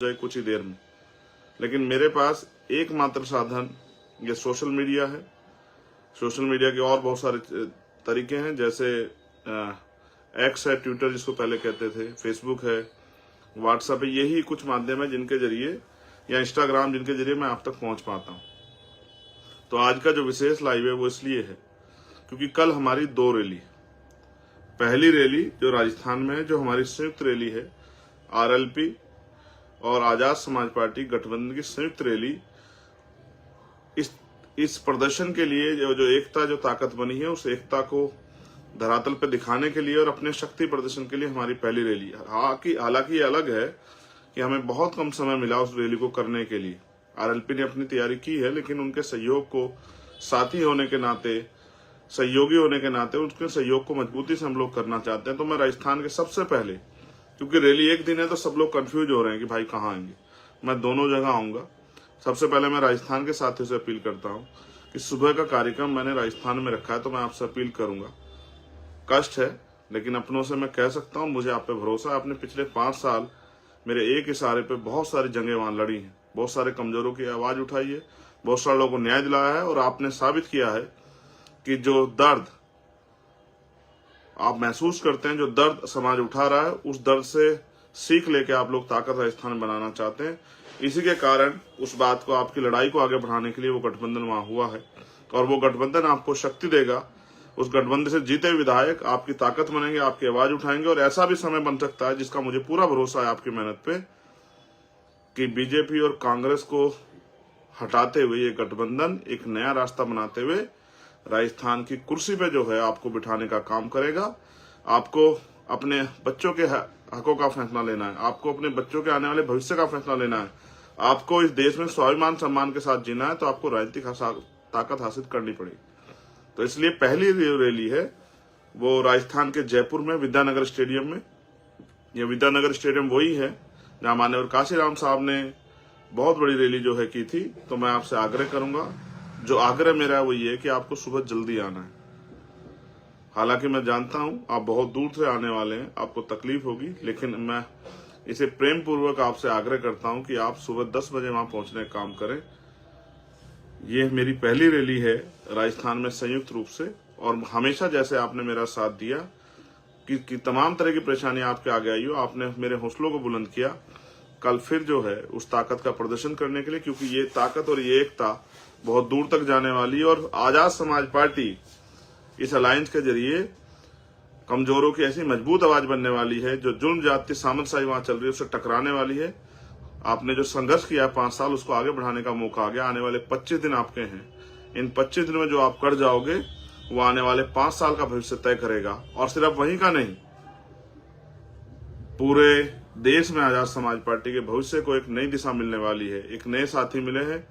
जाए कुछ ही देर में। लेकिन मेरे पास एकमात्र साधन ये सोशल मीडिया है। सोशल मीडिया के और बहुत सारे तरीके हैं, जैसे एक्स है, ट्विटर जिसको पहले कहते थे, फेसबुक है, व्हाट्सएप है। यही कुछ माध्यम है जिनके जरिए, या इंस्टाग्राम, जिनके जरिए मैं आप तक पहुंच पाता हूं। तो आज का जो विशेष लाइव है वो इसलिए है क्योंकि कल हमारी 2 रैली। पहली रैली जो राजस्थान में है, जो हमारी संयुक्त रैली है, आरएलपी और आजाद समाज पार्टी गठबंधन की संयुक्त रैली, इस प्रदर्शन के लिए जो एकता, जो ताकत बनी है, उस एकता को धरातल पर दिखाने के लिए और अपने शक्ति प्रदर्शन के लिए हमारी पहली रैली है। हालांकि ये अलग है कि हमें बहुत कम समय मिला उस रैली को करने के लिए। आरएलपी ने अपनी तैयारी की है, लेकिन उनके सहयोग को, साथी होने के नाते, सहयोगी होने के नाते, उनके सहयोग को मजबूती से हम लोग करना चाहते हैं। तो मैं राजस्थान के सबसे पहले, क्योंकि रैली एक दिन है तो सब लोग कंफ्यूज हो रहे हैं कि भाई कहाँ आएंगे, मैं दोनों जगह आऊंगा। सबसे पहले मैं राजस्थान के साथियों से अपील करता हूं कि सुबह का कार्यक्रम मैंने राजस्थान में रखा है, तो मैं आपसे अपील करूंगा। कष्ट है, लेकिन अपनों से मैं कह सकता हूं, मुझे आप पे भरोसा है। आपने पिछले 5 साल मेरे एक इशारे पे बहुत सारी जंगें वहां लड़ी हैं, बहुत सारे कमजोरों की आवाज उठाई है, बहुत सारे लोगों को न्याय दिलाया है, और आपने साबित किया है कि जो दर्द आप महसूस करते हैं, जो दर्द समाज उठा रहा है, उस दर्द से सीख लेके आप लोग ताकत राजस्थान बनाना चाहते हैं। इसी के कारण उस बात को, आपकी लड़ाई को आगे बढ़ाने के लिए वो गठबंधन वहां हुआ है, और वो गठबंधन आपको शक्ति देगा। उस गठबंधन से जीते विधायक आपकी ताकत बनेंगे, आपकी आवाज उठाएंगे, और ऐसा भी समय बन सकता है, जिसका मुझे पूरा भरोसा है आपकी मेहनत पे, कि बीजेपी और कांग्रेस को हटाते हुए ये गठबंधन एक नया रास्ता बनाते हुए राजस्थान की कुर्सी पे जो है आपको बिठाने का काम करेगा। आपको अपने बच्चों के हकों का फैसला लेना है, आपको अपने बच्चों के आने वाले भविष्य का फैसला लेना है, आपको इस देश में स्वाभिमान सम्मान के साथ जीना है, तो आपको राजनीतिक ताकत हासिल करनी पड़ेगी। तो इसलिए पहली रैली है वो राजस्थान के जयपुर में विद्यानगर स्टेडियम में। यह विद्यानगर स्टेडियम वही है जहां माननीय काशीराम साहब ने बहुत बड़ी रैली जो है की थी। तो मैं आपसे आग्रह करूंगा, जो आग्रह मेरा है वो ये है कि आपको सुबह जल्दी आना है। हालांकि मैं जानता हूं आप बहुत दूर से आने वाले हैं, आपको तकलीफ होगी, लेकिन मैं इसे प्रेम पूर्वक आपसे आग्रह करता हूं कि आप सुबह 10 बजे वहां पहुंचने का काम करें। ये मेरी पहली रैली है राजस्थान में संयुक्त रूप से, और हमेशा जैसे आपने मेरा साथ दिया कि तमाम तरह की परेशानी आपके आगे आई हो, आपने मेरे हौसलों को बुलंद किया। कल फिर जो है उस ताकत का प्रदर्शन करने के लिए, क्योंकि ये ताकत और ये एकता बहुत दूर तक जाने वाली है, और आजाद समाज पार्टी इस अलायंस के जरिए कमजोरों की ऐसी मजबूत आवाज बनने वाली है, जो जुल्म जाति सामंतशाही वहां चल रही है उससे टकराने वाली है। आपने जो संघर्ष किया 5 साल, उसको आगे बढ़ाने का मौका आ गया। आने वाले 25 दिन आपके हैं। इन 25 दिन में जो आप कर जाओगे वो आने वाले 5 साल का भविष्य तय करेगा, और सिर्फ वहीं का नहीं, पूरे देश में आजाद समाज पार्टी के भविष्य को एक नई दिशा मिलने वाली है। एक नए साथी मिले हैं,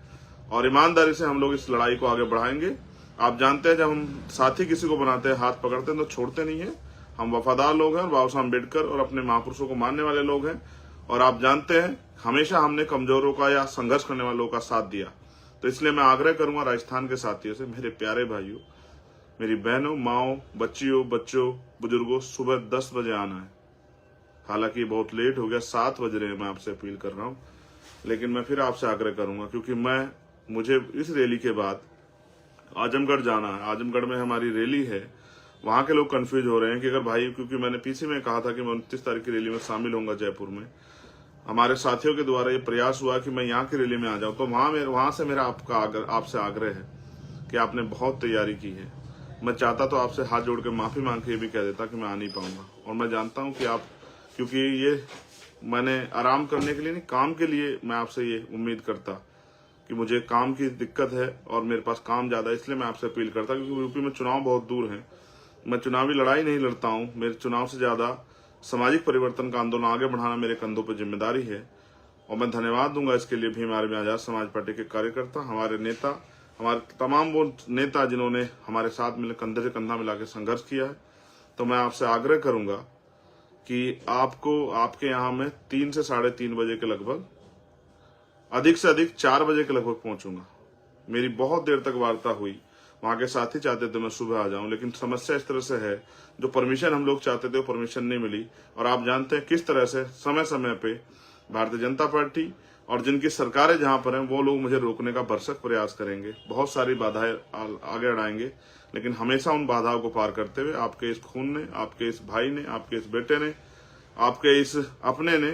और ईमानदारी से हम लोग इस लड़ाई को आगे बढ़ाएंगे। आप जानते हैं, जब हम साथी किसी को बनाते हैं, हाथ पकड़ते हैं, तो छोड़ते नहीं है। हम वफादार लोग हैं, और बाबा साहब अम्बेडकर और अपने महापुरुषों को मानने वाले लोग हैं। और आप जानते हैं, हमेशा हमने कमजोरों का या संघर्ष करने वालों का साथ दिया। तो इसलिए मैं आग्रह करूंगा राजस्थान के साथियों से, मेरे प्यारे भाइयों, मेरी बहनों, माओ, बच्चियों, बच्चों, बुजुर्गों, सुबह 10 बजे आना है। हालांकि बहुत लेट हो गया, 7 बज रहे हैं, मैं आपसे अपील कर रहा हूं, लेकिन मैं फिर आपसे आग्रह करूंगा, क्योंकि मुझे इस रैली के बाद आजमगढ़ जाना है। आजमगढ़ में हमारी रैली है। वहां के लोग कंफ्यूज हो रहे हैं कि अगर भाई, क्योंकि मैंने पीछे में कहा था कि मैं 29 तारीख की रैली में शामिल होऊंगा जयपुर में, हमारे साथियों के द्वारा ये प्रयास हुआ कि मैं यहाँ की रैली में आ जाऊं, तो वहां से मेरा आपसे आग्रह है कि आपने बहुत तैयारी की है। मैं चाहता तो आपसे हाथ जोड़ के माफी मांग के ये भी कह देता कि मैं आ नहीं पाऊंगा, और मैं जानता हूं कि आप, क्योंकि ये मैंने आराम करने के लिए नहीं, काम के लिए मैं आपसे ये उम्मीद करता कि मुझे काम की दिक्कत है और मेरे पास काम ज्यादा है, इसलिए मैं आपसे अपील करता, क्योंकि यूपी में चुनाव बहुत दूर है। मैं चुनावी लड़ाई नहीं लड़ता हूं, मेरे चुनाव से ज्यादा सामाजिक परिवर्तन का आंदोलन आगे बढ़ाना मेरे कंधों पर जिम्मेदारी है। और मैं धन्यवाद दूंगा इसके लिए भी हमारे आजाद समाज पार्टी के कार्यकर्ता, हमारे नेता, हमारे तमाम वो नेता जिन्होंने हमारे साथ मिले, कंधे से कंधा मिला के संघर्ष किया है। तो मैं आपसे आग्रह करूंगा कि आपको, आपके यहाँ में 3 से 3:30 बजे के लगभग, अधिक से अधिक 4 बजे के लगभग पहुंचूंगा। मेरी बहुत देर तक वार्ता हुई, वहां के साथी चाहते थे मैं सुबह आ जाऊं, लेकिन समस्या इस तरह से है, जो परमिशन हम लोग चाहते थे वो परमिशन नहीं मिली। और आप जानते हैं किस तरह से समय समय पे भारतीय जनता पार्टी और जिनकी सरकारें जहां पर हैं वो लोग मुझे रोकने का भरसक प्रयास करेंगे, बहुत सारी बाधाएं आगे अड़ाएंगे, लेकिन हमेशा उन बाधाओं को पार करते हुए आपके इस खून ने, आपके इस भाई ने, आपके इस बेटे ने, आपके इस अपने ने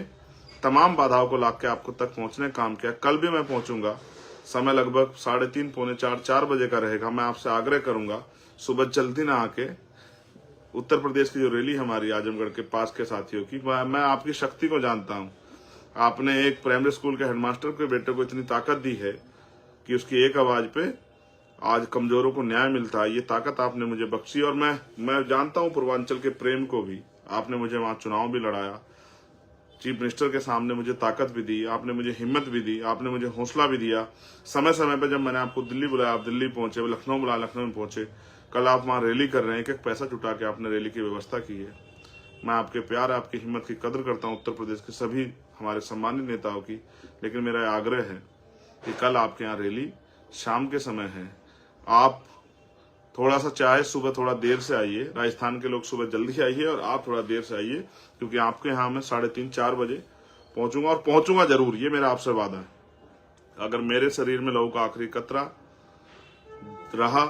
तमाम बाधाओं को लाके आपको तक पहुंचने का काम किया। कल भी मैं पहुंचूंगा, समय लगभग 3:30 पौने 4 बजे का रहेगा। मैं आपसे आग्रह करूंगा सुबह जल्दी ना आके उत्तर प्रदेश की जो रैली हमारी आजमगढ़ के पास के साथियों की, मैं आपकी शक्ति को जानता हूं। आपने एक प्राइमरी स्कूल के हेडमास्टर के बेटे को इतनी ताकत दी है कि उसकी एक आवाज पे आज कमजोरों को न्याय मिलता है। ये ताकत आपने मुझे बख्शी और मैं जानता हूं पूर्वांचल के प्रेम को भी। आपने मुझे वहां चुनाव भी लड़ाया, चीफ मिनिस्टर के सामने मुझे ताकत भी दी, आपने मुझे हिम्मत भी दी, आपने मुझे हौसला भी दिया। समय समय पर जब मैंने आपको दिल्ली बुलाया आप दिल्ली पहुंचे, लखनऊ बुलाया लखनऊ में पहुंचे। कल आप वहां रैली कर रहे हैं, एक पैसा जुटा के आपने रैली की व्यवस्था की है। मैं आपके प्यार, आपकी हिम्मत की कदर करता हूं, उत्तर प्रदेश के सभी हमारे सम्मानित नेताओं की। लेकिन मेरा आग्रह है कि कल आपके यहाँ रैली शाम के समय है, आप थोड़ा सा चाहे सुबह थोड़ा देर से आइए, राजस्थान के लोग सुबह जल्दी आइए और आप थोड़ा देर से आइए, क्योंकि आपके यहाँ मैं 3:30-4 बजे पहुंचूंगा और पहुंचूंगा जरूर, ये मेरा आपसे वादा है। अगर मेरे शरीर में लहू का आखिरी कतरा रहा,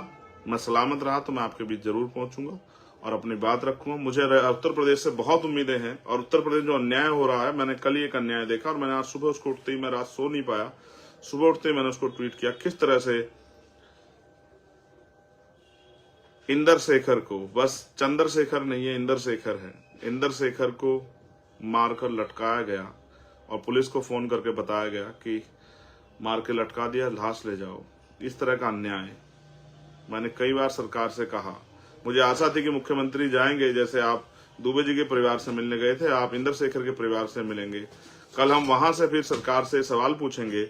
मैं सलामत रहा, तो मैं आपके बीच जरूर पहुंचूंगा और अपनी बात रखूंगा। मुझे उत्तर प्रदेश से बहुत उम्मीदें हैं और उत्तर प्रदेश जो अन्याय हो रहा है, मैंने कल ही एक अन्याय देखा और मैंने आज सुबह उसको उठते ही, मैं रात सो नहीं पाया, सुबह उठते ही मैंने उसको ट्वीट किया, किस तरह से इंदर शेखर को, बस चंद्रशेखर नहीं है, इंदर शेखर है, इंदर शेखर को मारकर लटकाया गया और पुलिस को फोन करके बताया गया कि मार के लटका दिया, लाश ले जाओ। इस तरह का अन्याय मैंने कई बार सरकार से कहा। मुझे आशा थी कि मुख्यमंत्री जाएंगे, जैसे आप दुबे जी के परिवार से मिलने गए थे, आप इंदर शेखर के परिवार से मिलेंगे। कल हम वहां से फिर सरकार से सवाल पूछेंगे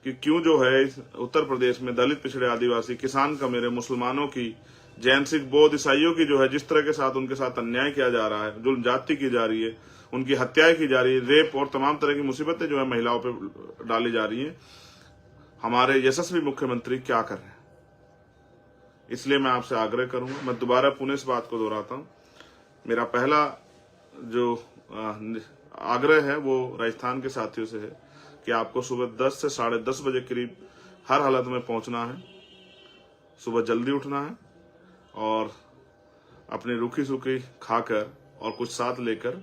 कि क्यों जो है उत्तर प्रदेश में दलित, पिछड़े, आदिवासी, किसान का, मेरे मुसलमानों की, जैन, सिख, बौद्ध, ईसाइयों की जो है जिस तरह के साथ उनके साथ अन्याय किया जा रहा है, जुल्म जाति की जा रही है, उनकी हत्याएं की जा रही है, रेप और तमाम तरह की मुसीबतें जो है महिलाओं पे डाली जा रही हैं, हमारे यशस्वी मुख्यमंत्री क्या कर रहे हैं। इसलिए मैं आपसे आग्रह करूंगा, मैं दोबारा पुनः इस बात को दोहराता हूं, मेरा पहला जो आग्रह है वो राजस्थान के साथियों से है कि आपको सुबह 10 से 10:30 बजे करीब हर हालत में पहुंचना है, सुबह जल्दी उठना है और अपनी रूखी सूखी खाकर और कुछ साथ लेकर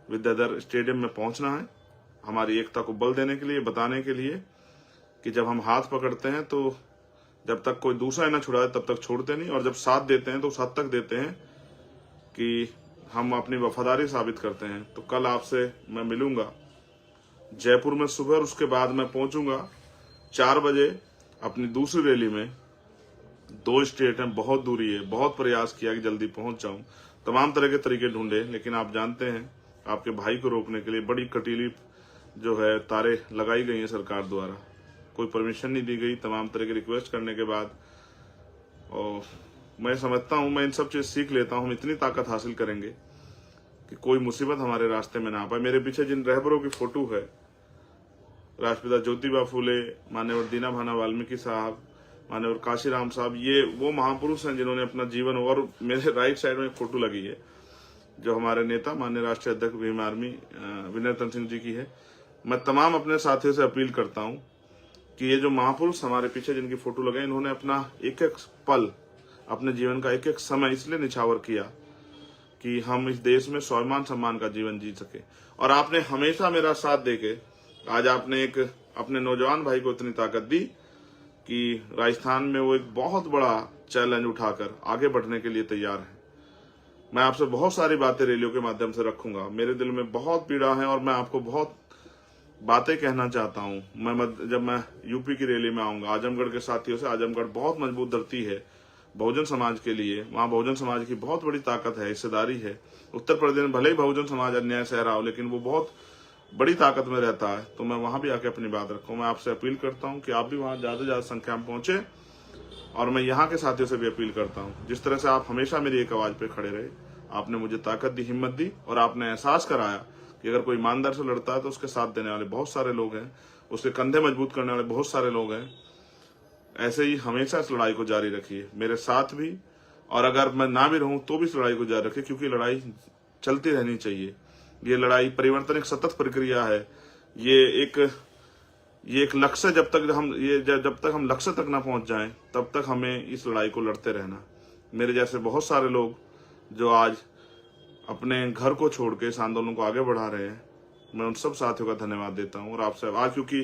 विद्याधर स्टेडियम में पहुंचना है, हमारी एकता को बल देने के लिए, बताने के लिए कि जब हम हाथ पकड़ते हैं तो जब तक कोई दूसरा न छुड़ाए तब तक छोड़ते नहीं, और जब साथ देते हैं तो उस हद तक देते हैं कि हम अपनी वफादारी साबित करते हैं। तो कल आपसे मैं मिलूंगा जयपुर में सुबह और उसके बाद मैं पहुंचूंगा 4 बजे अपनी दूसरी रैली में। 2 स्टेट हैं, बहुत दूरी है, बहुत प्रयास किया कि जल्दी पहुंच जाऊं, तमाम तरह के तरीके ढूंढे, लेकिन आप जानते हैं आपके भाई को रोकने के लिए बड़ी कटीली जो है तारे लगाई गई हैं सरकार द्वारा, कोई परमिशन नहीं दी गई, तमाम तरह की रिक्वेस्ट करने के बाद। और मैं समझता हूं, मैं इन सब चीज सीख लेता हूं, हम इतनी ताकत हासिल करेंगे कि कोई मुसीबत हमारे रास्ते में ना आ पाए। मेरे पीछे जिन रहबरों की फोटो है, राष्ट्रपिता ज्योतिबा फूले, मान्यवर दीना भाना वाल्मीकि साहब, मान्यवर काशीराम साहब, ये वो महापुरुष हैं जिन्होंने अपना जीवन, और मेरे राइट साइड में एक फोटो लगी है जो हमारे नेता माननीय राष्ट्रीय अध्यक्ष भीम आर्मी विनय तन सिंह जी की है। मैं तमाम अपने साथियों से अपील करता हूं कि ये जो महापुरुष हमारे पीछे जिनकी फोटो लगे, इन्होंने अपना एक एक पल, अपने जीवन का एक एक समय इसलिए निछावर किया कि हम इस देश में स्वाभिमान सम्मान का जीवन जी सके। और आपने हमेशा मेरा साथ देके आज आपने एक अपने नौजवान भाई को इतनी ताकत दी कि राजस्थान में वो एक बहुत बड़ा चैलेंज उठाकर आगे बढ़ने के लिए तैयार है। मैं आपसे बहुत सारी बातें रैलियों के माध्यम से रखूंगा, मेरे दिल में बहुत पीड़ा है और मैं आपको बहुत बातें कहना चाहता हूं। जब मैं यूपी की रैली में आऊंगा आजमगढ़ के साथियों से, आजमगढ़ बहुत मजबूत धरती है बहुजन समाज के लिए, वहां बहुजन समाज की बहुत बड़ी ताकत है, हिस्सेदारी है। उत्तर प्रदेश में भले ही बहुजन समाज अन्याय सह रहा हो, लेकिन वो बहुत बड़ी ताकत में रहता है, तो मैं वहां भी आके अपनी बात रखूं। मैं आपसे अपील करता हूं कि आप भी वहां ज्यादा से ज्यादा संख्या में पहुंचे, और मैं यहाँ के साथियों से भी अपील करता हूं, जिस तरह से आप हमेशा मेरी एक आवाज पे खड़े रहे, आपने मुझे ताकत दी, हिम्मत दी, और आपने एहसास कराया कि अगर कोई ईमानदार से लड़ता है तो उसके साथ देने वाले बहुत सारे लोग हैं, उसके कंधे मजबूत करने वाले बहुत सारे लोग हैं। ऐसे ही हमेशा इस लड़ाई को जारी रखिए, मेरे साथ भी, और अगर मैं ना भी रहूं तो भी इस लड़ाई को जारी रखिए, क्योंकि लड़ाई चलती रहनी चाहिए। ये लड़ाई परिवर्तन एक सतत प्रक्रिया है, ये एक लक्ष्य जब तक हम लक्ष्य तक ना पहुंच जाएं तब तक हमें इस लड़ाई को लड़ते रहना। मेरे जैसे बहुत सारे लोग जो आज अपने घर को छोड़ के इस आंदोलन को आगे बढ़ा रहे हैं, मैं उन सब साथियों का धन्यवाद देता हूं। और आपसे आज क्योंकि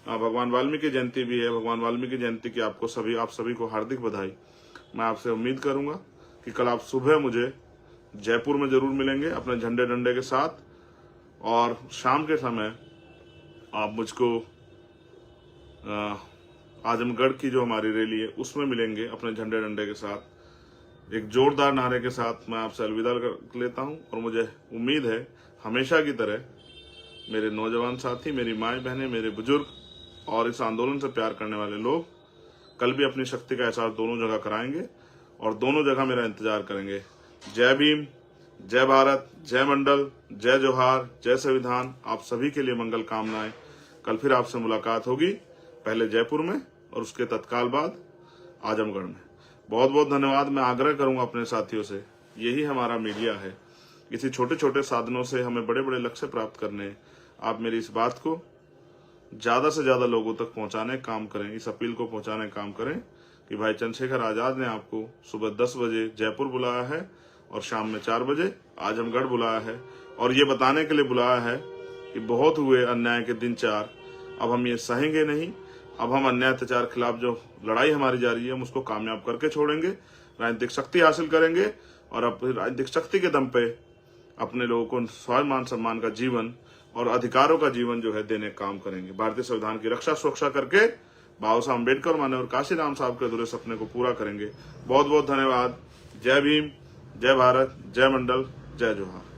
भगवान वाल्मीकि जयंती भी है, भगवान वाल्मीकि जयंती की आप सभी को हार्दिक बधाई। मैं आपसे उम्मीद करूंगा कि कल आप सुबह मुझे जयपुर में जरूर मिलेंगे अपने झंडे डंडे के साथ, और शाम के समय आप मुझको आजमगढ़ की जो हमारी रैली है उसमें मिलेंगे अपने झंडे डंडे के साथ। एक जोरदार नारे के साथ मैं आपसे अलविदा लेता हूं। और मुझे उम्मीद है हमेशा की तरह मेरे नौजवान साथी, मेरी माए बहनें, मेरे बुजुर्ग और इस आंदोलन से प्यार करने वाले लोग कल भी अपनी शक्ति का एहसास दोनों जगह कराएंगे और दोनों जगह मेरा इंतजार करेंगे। जय भीम, जय भारत, जय मंडल, जय जोहार, जय संविधान। आप सभी के लिए मंगल कामनाएं। कल फिर आपसे मुलाकात होगी, पहले जयपुर में और उसके तत्काल बाद आजमगढ़ में। बहुत बहुत धन्यवाद। मैं आग्रह करूंगा अपने साथियों से, यही हमारा मीडिया है, इसी छोटे छोटे साधनों से हमें बड़े बड़े लक्ष्य प्राप्त करने हैं। आप मेरी इस बात को ज्यादा से ज्यादा लोगों तक पहुंचाने का काम करें, इस अपील को पहुंचाने का काम करें कि भाई चंद्रशेखर आजाद ने आपको सुबह 10 बजे जयपुर बुलाया है और शाम में 4 बजे आजमगढ़ बुलाया है, और ये बताने के लिए बुलाया है कि बहुत हुए अन्याय के दिन 4, अब हम ये सहेंगे नहीं। अब हम अन्याय अत्याचार खिलाफ जो लड़ाई हमारी जारी है हम उसको कामयाब करके छोड़ेंगे, राजनीतिक शक्ति हासिल करेंगे और अपनी राजनीतिक शक्ति के दम पे अपने लोगों को स्वाभिमान सम्मान का जीवन और अधिकारों का जीवन जो है देने का काम करेंगे। भारतीय संविधान की रक्षा सुरक्षा करके बाबा साहब अम्बेडकर माननीय काशीराम साहब के अधूरे सपने को पूरा करेंगे। बहुत बहुत धन्यवाद। जय भीम, जय भारत, जय मंडल, जय जोहार।